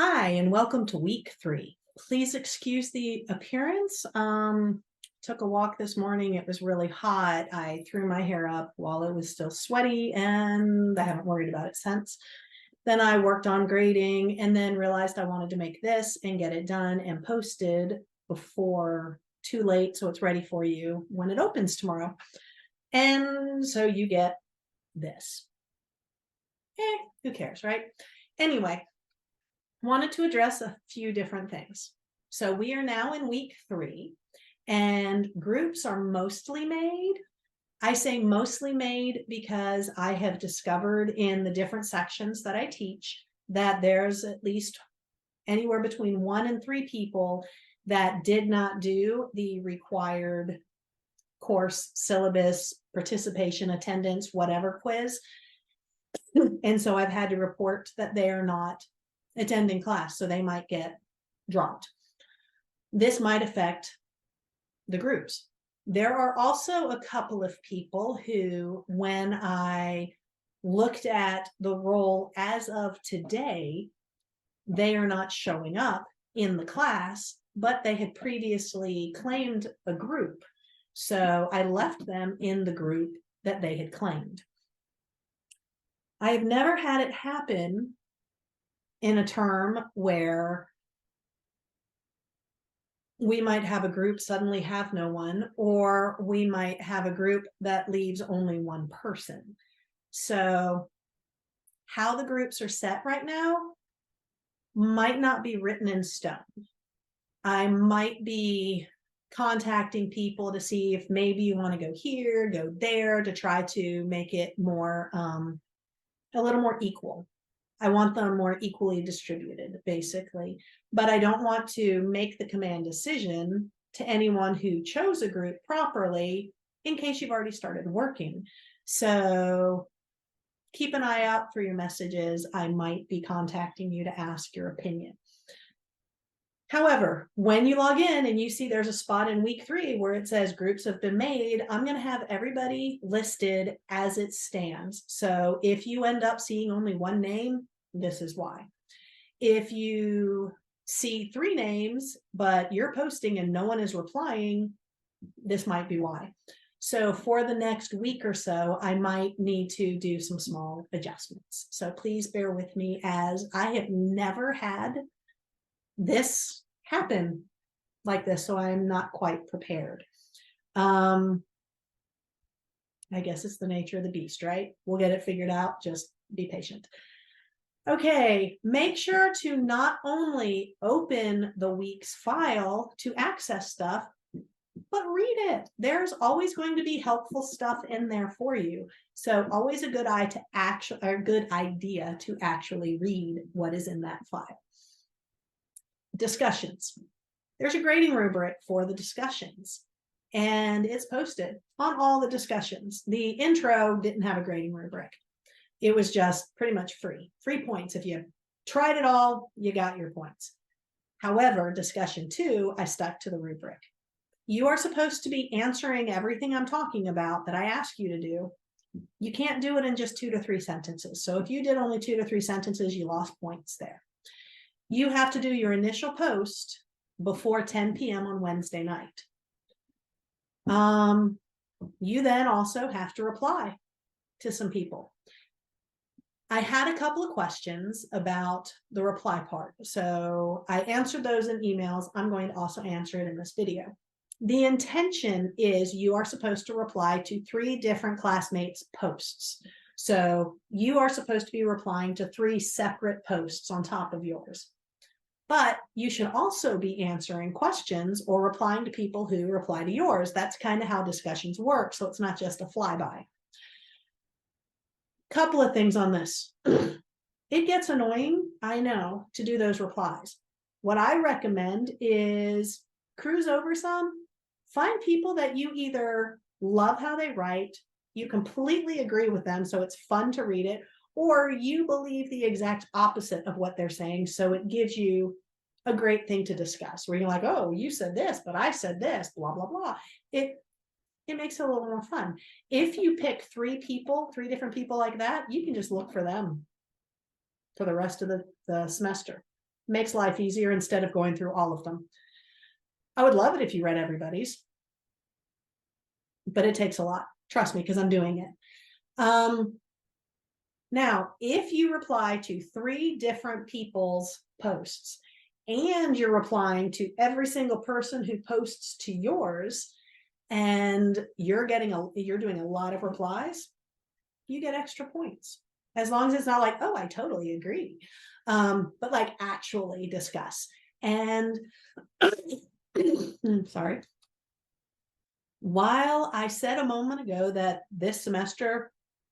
Hi, and welcome to week 3. Please excuse the appearance. Took a walk this morning. It was really hot. I threw my hair up while it was still sweaty, and I haven't worried about it since. Then I worked on grading and then realized I wanted to make this and get it done and posted before too late, so it's ready for you when it opens tomorrow. And so you get this. Who cares, right? Anyway, wanted to address a few different things. So we are now in week 3, and groups are mostly made. I say mostly made because I have discovered in the different sections that I teach that there's at least anywhere between 1 and 3 people that did not do the required course syllabus, participation, attendance, whatever quiz. And so I've had to report that they are not attending class, so they might get dropped. This might affect the groups. There are also a couple of people who, when I looked at the roll as of today, they are not showing up in the class, but they had previously claimed a group. So I left them in the group that they had claimed. I have never had it happen in a term where we might have a group suddenly have no one, or we might have a group that leaves only one person. So how the groups are set right now might not be written in stone. I might be contacting people to see if maybe you want to go here, go there, to try to make it more, a little more equal. I want them more equally distributed, basically. But I don't want to make the command decision to anyone who chose a group properly in case you've already started working. So keep an eye out for your messages. I might be contacting you to ask your opinion. However, when you log in and you see there's a spot in week 3 where it says groups have been made, I'm going to have everybody listed as it stands. So if you end up seeing only one name, this is why. If you see 3 names, but you're posting and no one is replying, this might be why. So for the next week or so, I might need to do some small adjustments. So please bear with me, as I have never had this happen like this, so I'm not quite prepared. I guess it's the nature of the beast, right? We'll get it figured out. Just be patient. Okay, make sure to not only open the week's file to access stuff, but read it. There's always going to be helpful stuff in there for you. So always a good idea to actually read what is in that file. Discussions. There's a grading rubric for the discussions, and it's posted on all the discussions. The intro didn't have a grading rubric. It was just pretty much free points. If you tried it all, you got your points. However, discussion 2, I stuck to the rubric. You are supposed to be answering everything I'm talking about that I ask you to do. You can't do it in just 2 to 3 sentences. So if you did only 2 to 3 sentences, you lost points there. You have to do your initial post before 10 p.m. on Wednesday night. You then also have to reply to some people. I had a couple of questions about the reply part, so I answered those in emails. I'm going to also answer it in this video. The intention is you are supposed to reply to 3 different classmates' posts. So you are supposed to be replying to 3 separate posts on top of yours. But you should also be answering questions or replying to people who reply to yours. That's kind of how discussions work, so it's not just a flyby. Couple of things on this. It gets annoying, I know, to do those replies. What I recommend is cruise over some, find people that you either love how they write, you completely agree with them, so it's fun to read it, or you believe the exact opposite of what they're saying, so it gives you a great thing to discuss, where you're like, oh, you said this, but I said this, blah, blah, blah. It makes it a little more fun. If you pick 3 different people like that, you can just look for them for the rest of the semester. Makes life easier instead of going through all of them. I would love it if you read everybody's, but it takes a lot. Trust me, because I'm doing it. Now, if you reply to 3 different people's posts and you're replying to every single person who posts to yours, and you're doing a lot of replies, you get extra points. As long as it's not like, oh, I totally agree. But like actually discuss. And sorry. While I said a moment ago that this semester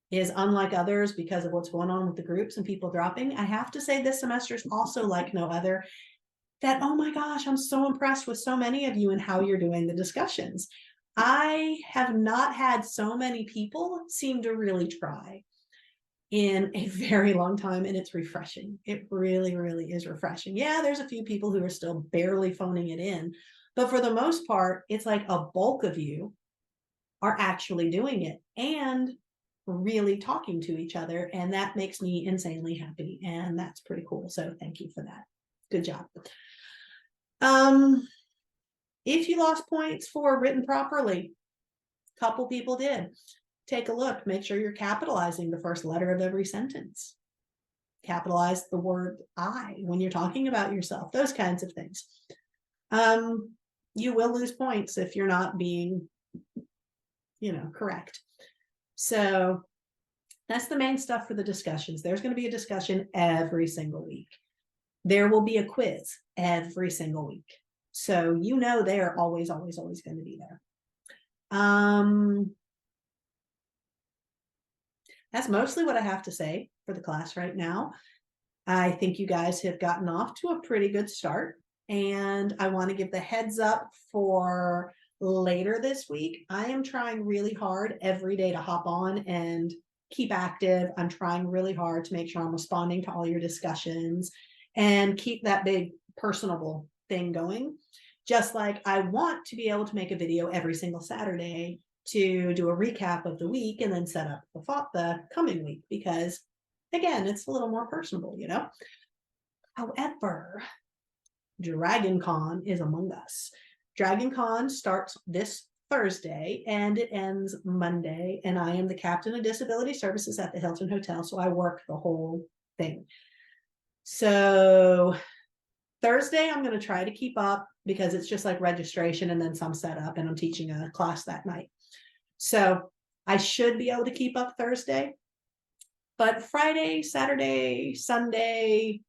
is unlike others because of what's going on with the groups and people dropping, I have to say this semester is also like no other. That, oh my gosh, I'm so impressed with so many of you and how you're doing the discussions. I have not had so many people seem to really try in a very long time, and it's refreshing. It really, really is refreshing. Yeah, there's a few people who are still barely phoning it in, but for the most part, it's like a bulk of you are actually doing it and really talking to each other, and that makes me insanely happy, and that's pretty cool. So thank you for that. Good job. If you lost points for written properly, a couple people did. Take a look, make sure you're capitalizing the first letter of every sentence. Capitalize the word I when you're talking about yourself, those kinds of things. You will lose points if you're not being, correct. So that's the main stuff for the discussions. There's going to be a discussion every single week. There will be a quiz every single week. So they are always, always, always going to be there. That's mostly what I have to say for the class right now. I think you guys have gotten off to a pretty good start, and I want to give the heads up for later this week. I am trying really hard every day to hop on and keep active. I'm trying really hard to make sure I'm responding to all your discussions and keep that big personable thing going. Just like I want to be able to make a video every single Saturday to do a recap of the week and then set up the coming week, because again, it's a little more personable, However, Dragon Con is among us. Dragon Con starts this Thursday and it ends Monday, and I am the captain of disability services at the Hilton Hotel, so I work the whole thing. So Thursday, I'm going to try to keep up because it's just like registration and then some setup, and I'm teaching a class that night. So I should be able to keep up Thursday, but Friday, Saturday, Sunday,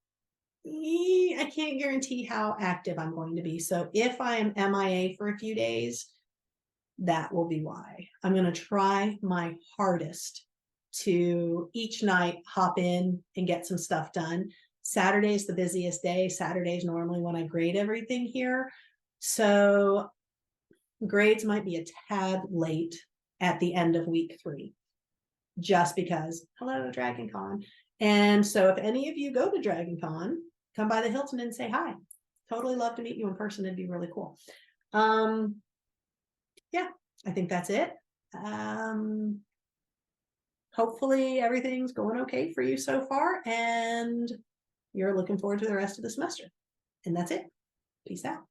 I can't guarantee how active I'm going to be. So if I am MIA for a few days, that will be why. I'm going to try my hardest to each night hop in and get some stuff done. Saturday is the busiest day. Saturday is normally when I grade everything here. So grades might be a tad late at the end of week 3, just because, hello, Dragon Con. And so if any of you go to Dragon Con, come by the Hilton and say hi. Totally love to meet you in person. It'd be really cool. Yeah, I think that's it. Hopefully everything's going okay for you so far, and you're looking forward to the rest of the semester. And that's it. Peace out.